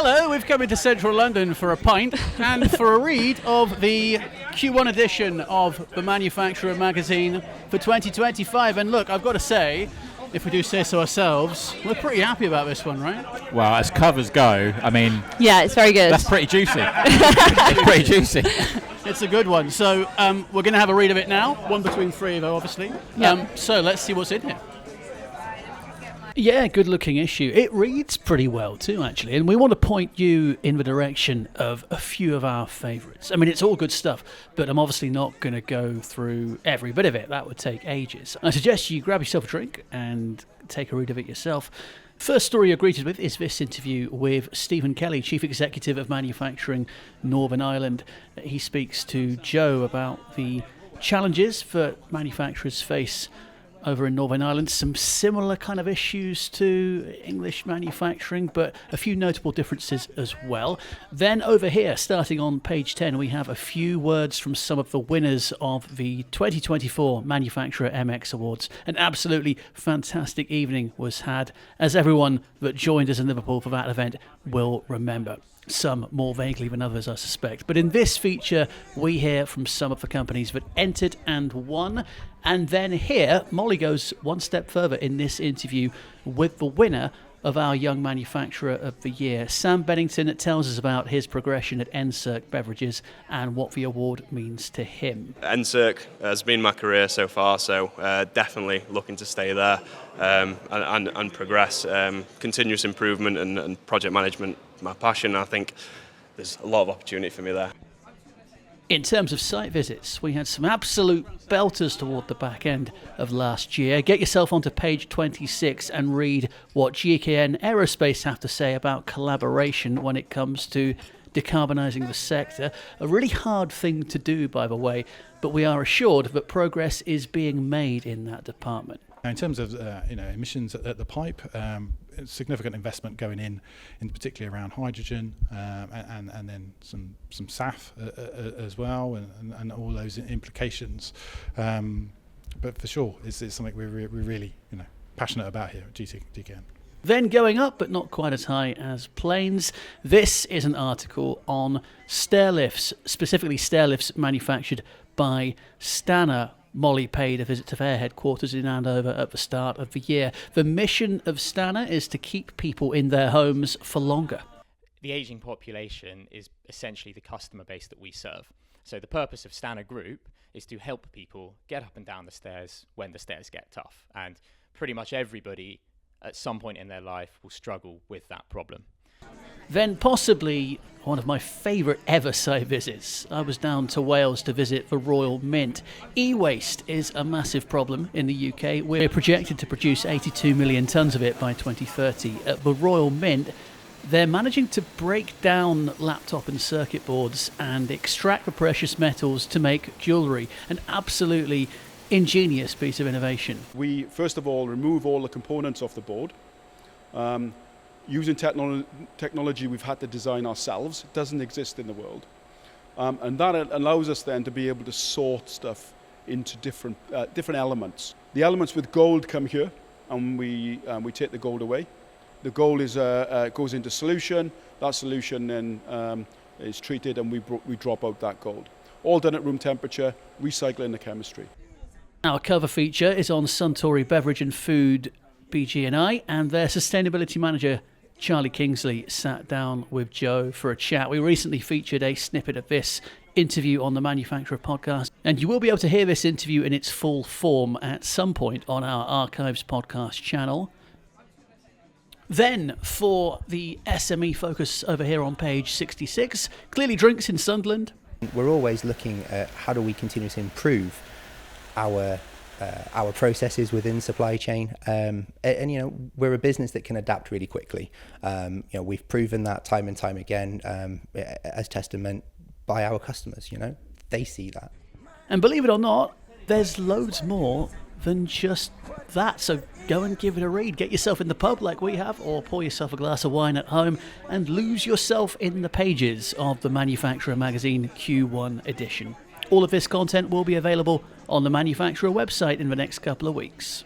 Hello, we've come into central London for a pint and for a read of the Q1 edition of the Manufacturer magazine for 2025. And look, I've got to say, if we do say so ourselves, we're pretty happy about this one, right? Well, as covers go, I mean... Yeah, it's very good. That's pretty juicy. It's pretty juicy. It's a good one. So we're going to have a read of it now, one between three, though, obviously. Yep. So let's see what's in here. Yeah, good-looking issue. It reads pretty well too, actually, and we want to point you in the direction of a few of our favourites. I mean, it's all good stuff, but I'm obviously not going to go through every bit of it. That would take ages. I suggest you grab yourself a drink and take a read of it yourself. First story you're greeted with is this interview with Stephen Kelly, Chief Executive of Manufacturing Northern Ireland. He speaks to Joe about the challenges that manufacturers face over in Northern Ireland, some similar kind of issues to English manufacturing, but a few notable differences as well. Then over here, starting on page 10, we have a few words from some of the winners of the 2024 Manufacturer MX Awards. An absolutely fantastic evening was had, as everyone that joined us in Liverpool for that event will remember. Some more vaguely than others, I suspect. But in this feature, we hear from some of the companies that entered and won. And then here, Molly goes one step further in this interview with the winner of our Young Manufacturer of the Year. Sam Bennington tells us about his progression at NSERC Beverages and what the award means to him. NSERC has been my career so far, so definitely looking to stay there and progress. Continuous improvement and project management, my passion. I think there's a lot of opportunity for me there. In terms of site visits, we had some absolute belters toward the back end of last year. Get yourself onto page 26 and read what GKN Aerospace have to say about collaboration when it comes to decarbonising the sector. A really hard thing to do, by the way, but we are assured that progress is being made in that department. In terms of emissions at the pipe, significant investment going in particularly around hydrogen and then some SAF as well, and all those implications. But for sure, it's something we're really passionate about here at GKN. Then going up, but not quite as high as planes, this is an article on Stairlifts, specifically Stairlifts manufactured by Stannah. Molly paid a visit to their headquarters in Andover at the start of the year. The mission of Stannah is to keep people in their homes for longer. The ageing population is essentially the customer base that we serve. So the purpose of Stannah Group is to help people get up and down the stairs when the stairs get tough. And pretty much everybody at some point in their life will struggle with that problem. Then possibly one of my favourite ever site visits. I was down to Wales to visit the Royal Mint. E-waste is a massive problem in the UK. We're projected to produce 82 million tonnes of it by 2030. At the Royal Mint, they're managing to break down laptop and circuit boards and extract the precious metals to make jewellery. An absolutely ingenious piece of innovation. We first of all remove all the components off the board. Using technology we've had to design ourselves. It doesn't exist in the world. And that allows us then to be able to sort stuff into different elements. The elements with gold come here, and we take the gold away. The gold goes into solution. That solution then is treated, and we drop out that gold. All done at room temperature, recycling the chemistry. Our cover feature is on Suntory Beverage and Food, BG&I, and their sustainability manager, Charlie Kingsley, sat down with Joe for a chat. We recently featured a snippet of this interview on the Manufacturer podcast, and you will be able to hear this interview in its full form at some point on our Archives podcast channel. Then, for the SME focus over here on page 66, Clearly Drinks in Sunderland. We're always looking at how do we continuously improve our processes within supply chain, and we're a business that can adapt really quickly. We've proven that time and time again, as testament by our customers. They see that. And believe it or not, there's loads more than just that. So go and give it a read. Get yourself in the pub like we have, or pour yourself a glass of wine at home and lose yourself in the pages of the Manufacturer magazine Q1 edition. All of this content will be available on the Manufacturer website in the next couple of weeks.